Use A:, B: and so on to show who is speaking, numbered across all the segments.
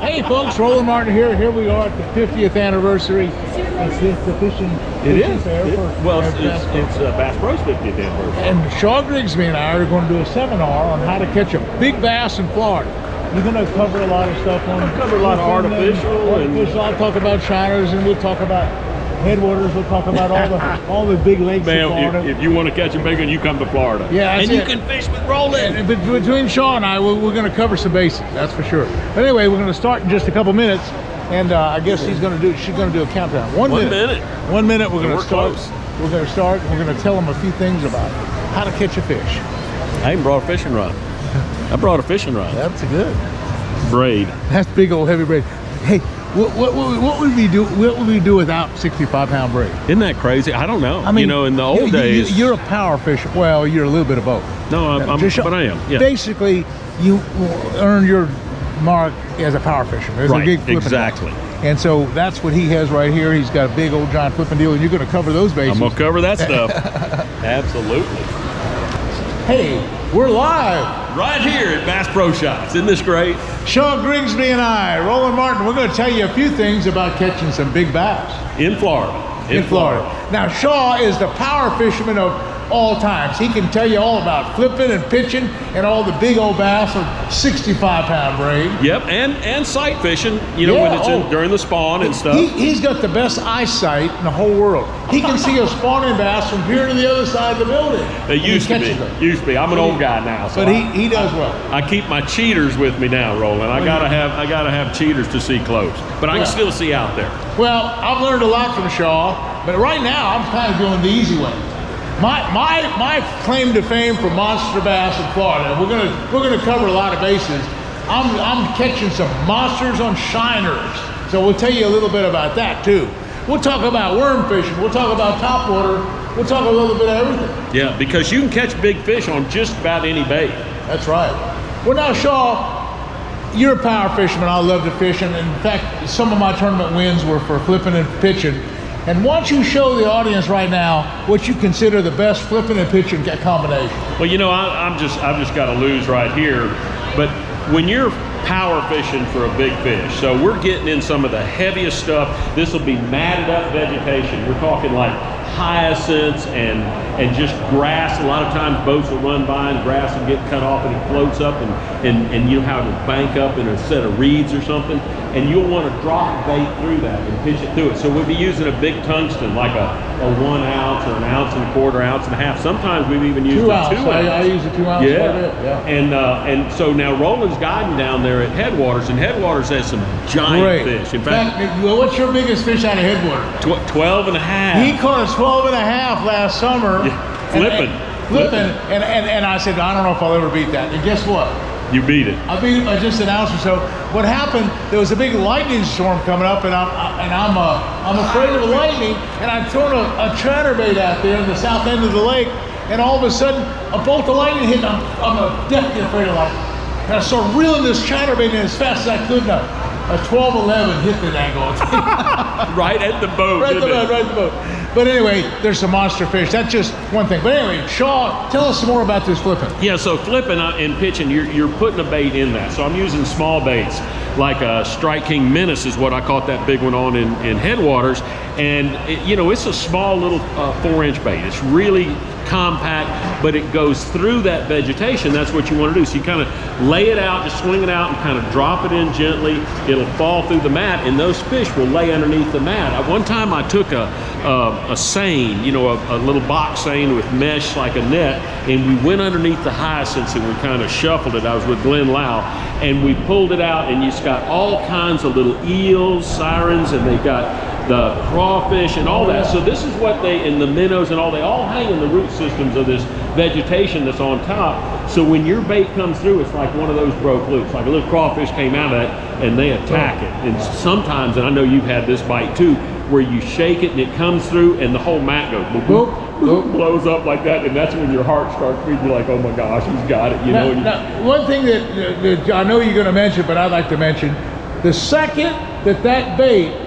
A: Hey folks, Roland Martin here. Here we are at the 50th anniversary. It's the fishing fair.
B: It's Bass Pro's 50th anniversary.
A: And Grigsby and I are going to do a seminar on how to catch a big bass in Florida. You're going to cover a lot of stuff on.
B: We'll cover a lot of artificial.
A: I'll talk about shiners, and we'll talk about headwaters. We'll talk about all the big lakes in Florida.
B: If you want to catch a big one, you come to Florida.
A: Yeah,
B: and you can fish with Roland.
A: And between Shaw and I, we're going to cover some bases. That's for sure. But anyway, we're going to start in just a couple minutes, and I guess she's going to do a countdown. One minute. 1 minute. We're going to start. We're going to start. We're going to tell them a few things about how to catch a fish.
B: I even brought a fishing rod. I brought a fishing rod.
A: That's good.
B: Braid.
A: That's big old heavy braid. Hey. What would we do? What would we do without 65-pound braid?
B: Isn't that crazy? I don't know. I mean, in the old days,
A: you're a power fisher. Well, you're a little bit of both.
B: No, but I am. Yeah.
A: Basically, you earn your mark as a power fisherman. There's a big flipping
B: exactly.
A: Deal. And so that's what he has right here. He's got a big old giant flipping deal, and you're going to cover those bases.
B: I'm going to cover that stuff. Absolutely.
A: Hey, we're live.
B: Right here at Bass Pro Shops. Isn't this great?
A: Grigsby and I, Roland Martin, we're going to tell you a few things about catching some big bass.
B: In Florida.
A: In Florida. Now, Shaw is the power fisherman of all times. He can tell you all about flipping and pitching and all the big old bass of 65-pound braid.
B: Yep, and sight fishing, when it's during the spawn and stuff.
A: He's got the best eyesight in the whole world. He can see a spawning bass from here to the other side of the building.
B: They used to be. I'm an old guy now. So
A: but he does well.
B: I keep my cheaters with me now, Roland. I gotta have cheaters to see close. But I can still see out there.
A: Well, I've learned a lot from Shaw, but right now I'm kind of doing the easy way. My claim to fame for monster bass in Florida, we're gonna cover a lot of bases. I'm catching some monsters on shiners, so we'll tell you a little bit about that too. We'll talk about worm fishing. We'll talk about topwater. We'll talk a little bit of everything.
B: Yeah, because you can catch big fish on just about any bait.
A: That's right. Well, now Shaw, you're a power fisherman. I love to fish, and in fact, some of my tournament wins were for flipping and pitching. And why don't you show the audience right now what you consider the best flipping and pitching combination?
B: Well, I've just got to lose right here. But when you're power fishing for a big fish, so we're getting in some of the heaviest stuff. This will be matted up vegetation. We're talking like hyacinths and just grass. A lot of times boats will run by and grass will get cut off and it floats up and you know how to bank up in a set of reeds or something, and you'll want to drop bait through that and pitch it through it. So we'll be using a big tungsten, like a 1 ounce or 1 1/4 ounce, 1.5 ounces. Sometimes we've even used
A: 2 ounce. I use a 2 ounce.
B: Yeah. And so now Roland's guiding down there at Headwaters, and Headwaters has some giant fish. In fact,
A: what's your biggest fish out of Headwater?
B: 12 and a half.
A: He caught us 12 and a half last summer.
B: Yeah, flipping.
A: And I said, I don't know if I'll ever beat that. And guess what?
B: You beat it.
A: I beat it by just 1 ounce or so. What happened? There was a big lightning storm coming up, and I'm afraid of the lightning. And I thrown a chatterbait out there in the south end of the lake, and all of a sudden a bolt of lightning hit. And I'm deathly afraid of lightning. And I started reeling this chatterbait in as fast as I could. A 12-11 hit the angle.
B: Right at the boat.
A: Right at the boat. But anyway, there's some monster fish. That's just one thing. But anyway, Shaw, tell us some more about this flipping.
B: Yeah, so flipping and pitching, you're putting a bait in that. So I'm using small baits, like a Strike King Menace is what I caught that big one on in Headwaters. And it's a small little 4-inch bait. It's really compact, but it goes through that vegetation. That's what you want to do. So you kind of lay it out, just swing it out and kind of drop it in gently. It'll fall through the mat, and those fish will lay underneath the mat. One time I took a seine, a little box seine with mesh like a net, and we went underneath the hyacinths and we kind of shuffled it. I was with Glenn Lau, and we pulled it out, and it's got all kinds of little eels, sirens, and they got the crawfish and all that. So this is what and the minnows and all, they all hang in the root systems of this vegetation that's on top. So when your bait comes through, it's like one of those broke loose, like a little crawfish came out of it and they attack it. And sometimes, and I know you've had this bite too, where you shake it and it comes through and the whole mat goes boop, boop, boop, blows up like that, and that's when your heart starts beating. You're like, oh my gosh, he's got it.
A: Now, one thing that I know you're going to mention, but I'd like to mention, the second that bait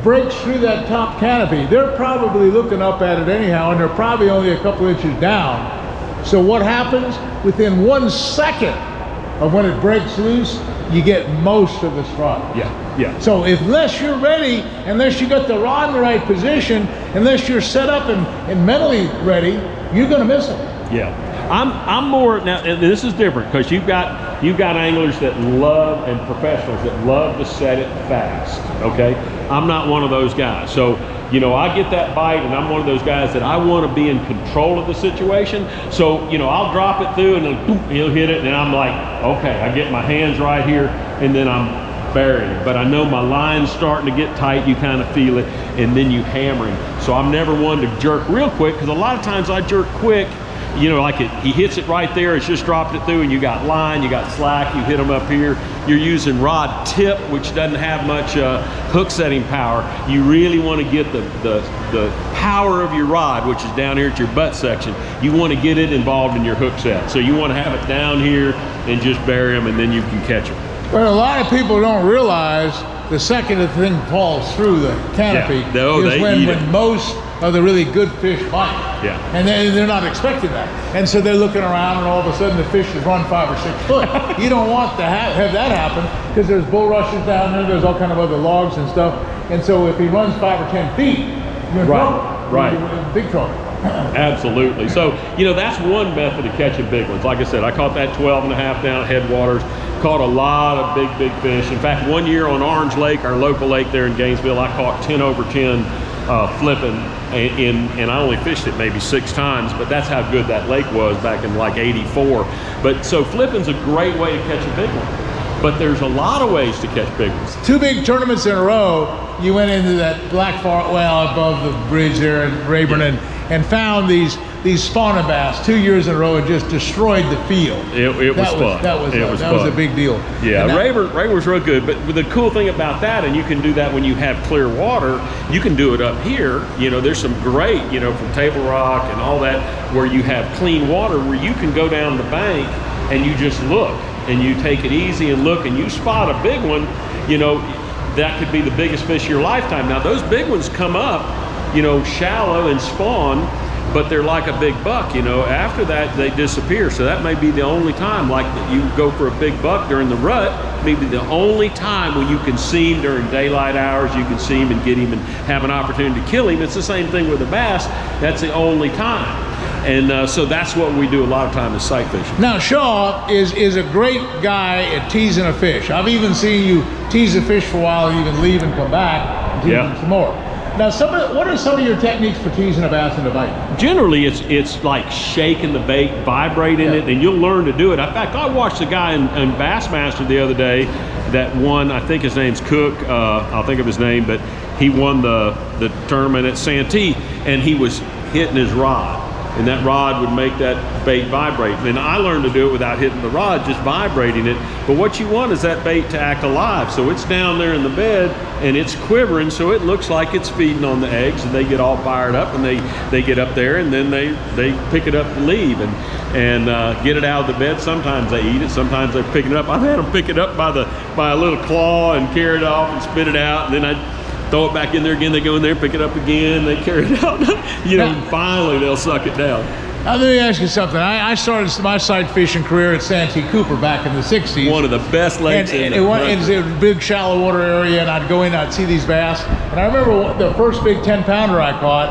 A: breaks through that top canopy, they're probably looking up at it anyhow, and they're probably only a couple inches down. So what happens? Within 1 second of when it breaks loose, you get most of the strike.
B: Yeah.
A: So unless you're ready, unless you got the rod in the right position, unless you're set up and mentally ready, you're going to miss it.
B: Yeah. I'm more now, and this is different because you've got anglers that love, and professionals that love to set it fast. Okay, I'm not one of those guys. So I get that bite, and I'm one of those guys that I want to be in control of the situation. So I'll drop it through, and then boom, he'll hit it, and I'm like, okay, I get my hands right here, and then I'm burying. But I know my line's starting to get tight. You kind of feel it, and then you hammer him. So I'm never one to jerk real quick, because a lot of times I jerk quick. Like he hits it right there, it's just dropped it through, and you got line, you got slack, you hit them up here. You're using rod tip, which doesn't have much hook setting power. You really want to get the power of your rod, which is down here at your butt section. You want to get it involved in your hook set. So you want to have it down here and just bury them, and then you can catch them.
A: Well, a lot of people don't realize the second the thing falls through the canopy is when most of the really good fish bite.
B: Yeah.
A: And they're not expecting that. And so they're looking around, and all of a sudden the fish has run 5 or 6 foot. You don't want to have that happen, because there's bulrushes down there, there's all kind of other logs and stuff. And so if he runs 5 or 10 feet, you're in trouble.
B: Right.
A: You're in big trouble.
B: Absolutely. So, that's one method of catching big ones. Like I said, I caught that 12 and a half down at Headwaters. Caught a lot of big fish. In fact, one year on Orange Lake, our local lake there in Gainesville, I caught 10 over 10 flipping, and I only fished it maybe 6 times, but that's how good that lake was back in like '84. But so flipping's a great way to catch a big one. But there's a lot of ways to catch big ones.
A: 2 big tournaments in a row, you went into that black far well above the bridge there in Rayburn, and found these spawning bass 2 years in a row, and just destroyed the field.
B: It was fun. That was
A: a big deal.
B: Yeah, Rayburn was real good. But the cool thing about that, and you can do that when you have clear water, you can do it up here. There's some great, from Table Rock and all that, where you have clean water, where you can go down the bank and you just look, and you take it easy and look, and you spot a big one, that could be the biggest fish of your lifetime. Now those big ones come up, shallow and spawn, but they're like a big buck. After that they disappear. So that may be the only time, like you go for a big buck during the rut, maybe the only time when you can see him during daylight hours, you can see him and get him and have an opportunity to kill him. It's the same thing with a bass. That's the only time. And so that's what we do a lot of time is sight fishing.
A: Now Shaw is a great guy at teasing a fish. I've even seen you tease a fish for a while and even leave and come back and tease him some more. Now, what are some of your techniques for teasing a bass in a bite?
B: Generally, it's like shaking the bait, vibrating it, and you'll learn to do it. In fact, I watched a guy in Bassmaster the other day that won, I think his name's Cook, I'll think of his name, but he won the tournament at Santee, and he was hitting his rod. And that rod would make that bait vibrate. And I learned to do it without hitting the rod, just vibrating it. But what you want is that bait to act alive. So it's down there in the bed and it's quivering, so it looks like it's feeding on the eggs, and they get all fired up, and they get up there, and then they pick it up and leave and get it out of the bed. Sometimes they eat it, sometimes they're picking it up. I've had them pick it up by a little claw and carry it off and spit it out, and then I throw it back in there again. They go in there, pick it up again, they carry it out. And finally they'll suck it down.
A: Now, let me ask you something. I started my sight fishing career at Santee Cooper back in the 60s.
B: One of the best lakes in the country.
A: It's a big shallow water area, and I'd go in, I'd see these bass. And I remember the first big 10-pounder I caught,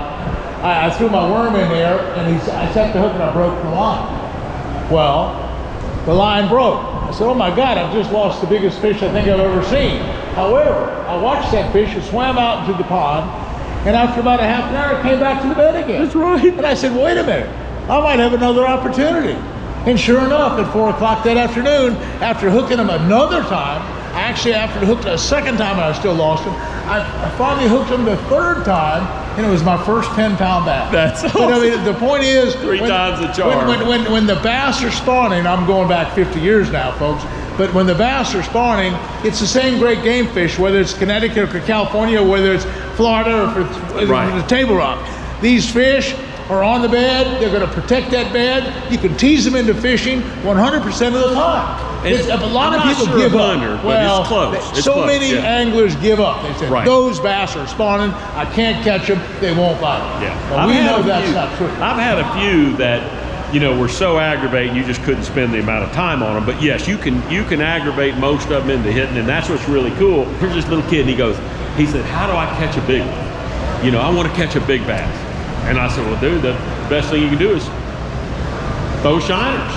A: I threw my worm in there, and I set the hook and I broke the line. Well, the line broke. I said, oh my God, I've just lost the biggest fish I think I've ever seen. However, I watched that fish, it swam out into the pond, and after about a half an hour, it came back to the bed again.
B: That's right.
A: And I said, wait a minute, I might have another opportunity. And sure enough, at 4 o'clock that afternoon, after hooking him another time, after hooking a second time and I still lost him, I finally hooked him the 3rd time, and it was my first 10-pound bass.
B: That's awesome.
A: But I mean, the point is,
B: Three times the charm.
A: When the bass are spawning, I'm going back 50 years now, folks, but when the bass are spawning, it's the same great game fish, whether it's Connecticut or California, whether it's Florida or if it's the Table Rock. These fish are on the bed, they're going to protect that bed. You can tease them into fishing 100% of the time. A lot of people give up.
B: Well, it's close.
A: So many anglers give up. They say, those bass are spawning, I can't catch them, they won't bite.
B: Yeah.
A: Well, we know that's not true.
B: I've had a few that were so aggravating you just couldn't spend the amount of time on them. But yes, you can aggravate most of them into hitting, and that's what's really cool. Here's this little kid, and he said, how do I catch a big one? I want to catch a big bass. And I said, well, dude, the best thing you can do is throw shiners,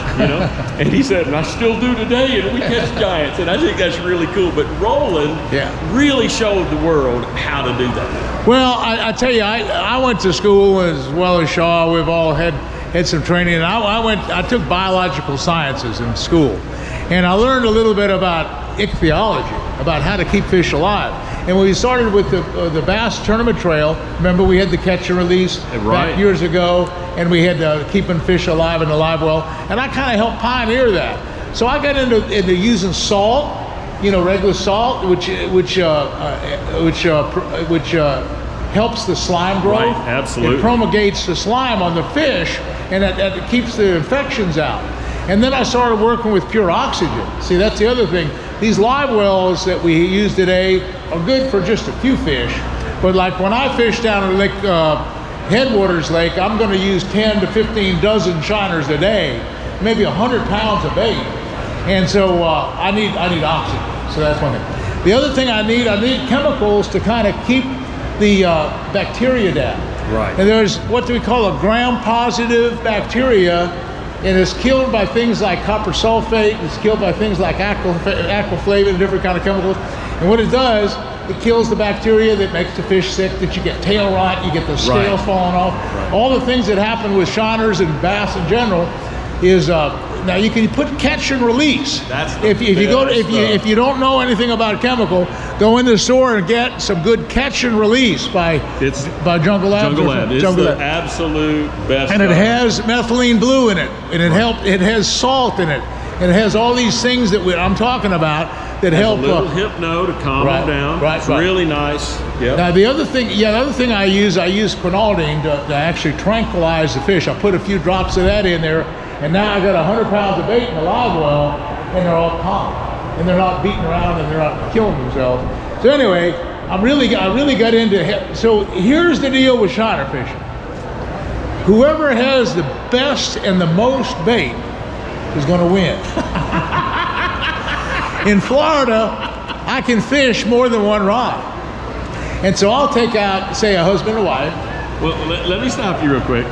B: And he said, and I still do today, and we catch giants. And I think that's really cool. But Roland really showed the world how to do that.
A: Well, I tell you, I went to school as well as Shaw. We've all had some training. And I took biological sciences in school. And I learned a little bit about ichthyology, about how to keep fish alive. And when we started with the bass tournament trail, remember we had the catch and release back years ago, and we had keeping fish alive in the live well, and I kind of helped pioneer that. So I got into using salt, regular salt, which helps the slime growth.
B: Right, absolutely.
A: It promulgates the slime on the fish, and it keeps the infections out. And then I started working with pure oxygen. See, that's the other thing. These live wells that we use today are good for just a few fish, but like when I fish down at Lake Headwaters Lake, I'm going to use 10 to 15 dozen shiners a day, maybe 100 pounds of bait, and so I need oxygen. So that's one thing. The other thing I need chemicals to kind of keep the bacteria down.
B: Right.
A: And there's what we call a gram-positive bacteria. And it's killed by things like copper sulfate, it's killed by things like aquaflavin and different kind of chemicals. And what it does, it kills the bacteria that makes the fish sick, that you get tail rot, you get the scales falling off. Right. All the things that happen with shiners and bass in general is, now you can put catch and release. If you don't know anything about chemical, go in the store and get some good catch and release by Jungle Lab.
B: Jungle Lab. It's the absolute best.
A: And it has methylene blue in it, and it has salt in it, and it has all these things that I'm talking about that help.
B: A little hypno to calm them down. It's really nice. Yep.
A: Now the other thing I use quinaldine to actually tranquilize the fish. I put a few drops of that in there. And now I got 100 pounds of bait in the live well, and they're all calm, and they're not beating around, and they're not killing themselves. So anyway, I really got into it. So here's the deal with shiner fishing. Whoever has the best and the most bait is going to win. In Florida, I can fish more than one rod, and so I'll take out, say, a husband and wife.
B: Well, let me stop you real quick.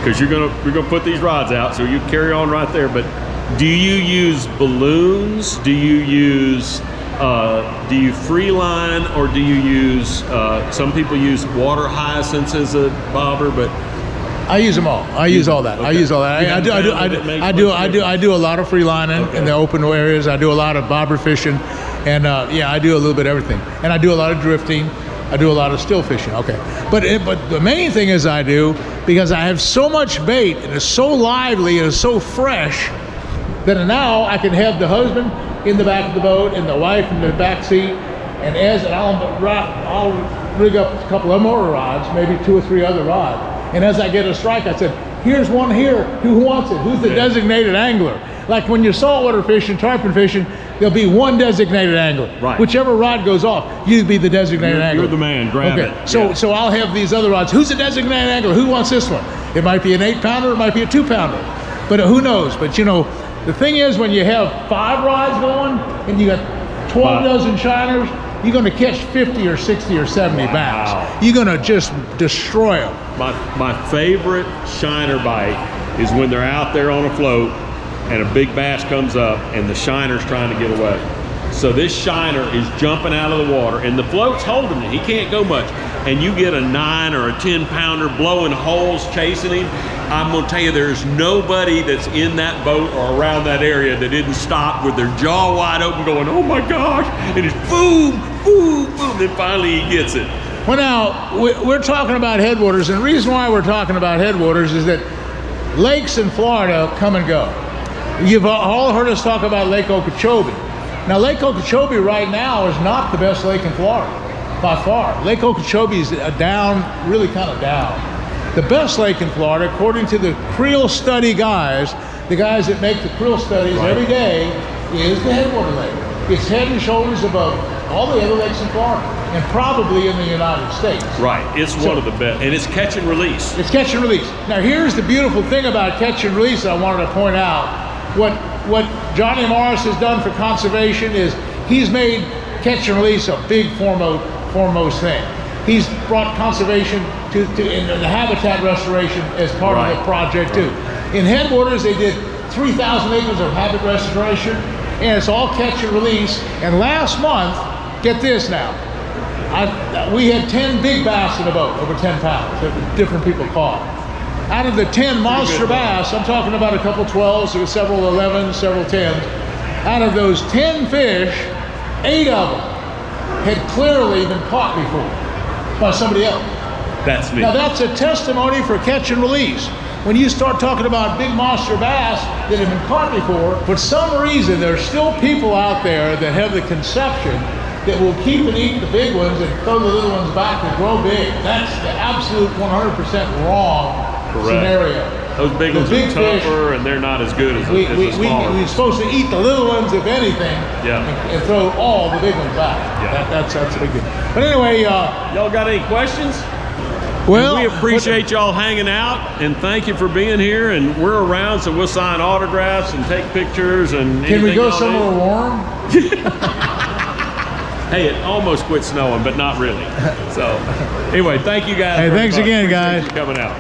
B: Because we're gonna put these rods out, so you carry on right there. But do you use balloons? Do you use free line, or do you use? Some people use water hyacinths as a bobber, but
A: I use them all. I use all that. Okay. I use all that. I do a lot of free lining in the open areas. I do a lot of bobber fishing, and I do a little bit of everything. And I do a lot of drifting. I do a lot of still fishing. Okay, but the main thing is I do, because I have so much bait and it's so lively and it's so fresh that now I can have the husband in the back of the boat and the wife in the back seat, and I'll rig up a couple of more rods, maybe 2 or 3 other rods, and as I get a strike, I said, here's one here, who wants it? Who's the designated angler? Like when you're saltwater fishing, tarpon fishing, there'll be one designated angler. Right. Whichever rod goes off, you be the designated angler.
B: You're the man, grab it.
A: So I'll have these other rods. Who's the designated angler? Who wants this one? It might be an 8-pounder, it might be a 2-pounder. But who knows? But the thing is, when you have 5 rods going and you got 12 dozen shiners, you're going to catch 50 or 60 or 70 bass. You're going to just destroy them.
B: My favorite shiner bite is when they're out there on a float and a big bass comes up and the shiner's trying to get away. So this shiner is jumping out of the water and the float's holding it. He can't go much. And you get a 9 or a 10-pounder blowing holes chasing him. I'm gonna tell you, there's nobody that's in that boat or around that area that didn't stop with their jaw wide open going, oh my gosh, and it's boom, boom, boom, then finally he gets it.
A: Well, now, we're talking about headwaters, and the reason why we're talking about headwaters is that lakes in Florida come and go. You've all heard us talk about Lake Okeechobee. Now, Lake Okeechobee right now is not the best lake in Florida, by far. Lake Okeechobee is down, really kind of down. The best lake in Florida, according to the creel study guys, the guys that make the creel studies every day, is the Headwater Lake. It's head and shoulders above all the other lakes in Florida, and probably in the United States.
B: Right, it's one of the best, and it's catch and release.
A: It's catch and release. Now here's the beautiful thing about catch and release I wanted to point out. What Johnny Morris has done for conservation is he's made catch and release a big foremost thing. He's brought conservation to the habitat restoration as part of the project too. In Headwaters, they did 3,000 acres of habitat restoration, and it's all catch and release. And last month, get this now, we had 10 big bass in a boat, over 10 pounds, that different people caught. Out of the 10 monster bass, I'm talking about a couple 12s, there were several 11s, several 10s. Out of those 10 fish, 8 of them had clearly been caught before by somebody else.
B: That's neat.
A: Now that's a testimony for catch and release. When you start talking about big monster bass that have been caught before, for some reason there's still people out there that have the conception that will keep and eat the big ones and throw the little ones back to grow big. That's the absolute 100% wrong scenario.
B: Those big ones are tougher and they're not as good as the smaller ones.
A: We're supposed to eat the little ones, if anything, and throw all the big ones back.
B: Yeah.
A: That's a big deal. But anyway,
B: y'all got any questions?
A: Well,
B: we appreciate y'all hanging out, and thank you for being here. And we're around, so we'll sign autographs and take pictures. And
A: can we go somewhere warm?
B: Hey, it almost quit snowing, but not really. So, anyway, thank you guys.
A: Hey, thanks again, guys.
B: Appreciate you coming out.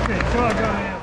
C: Okay, so I got in.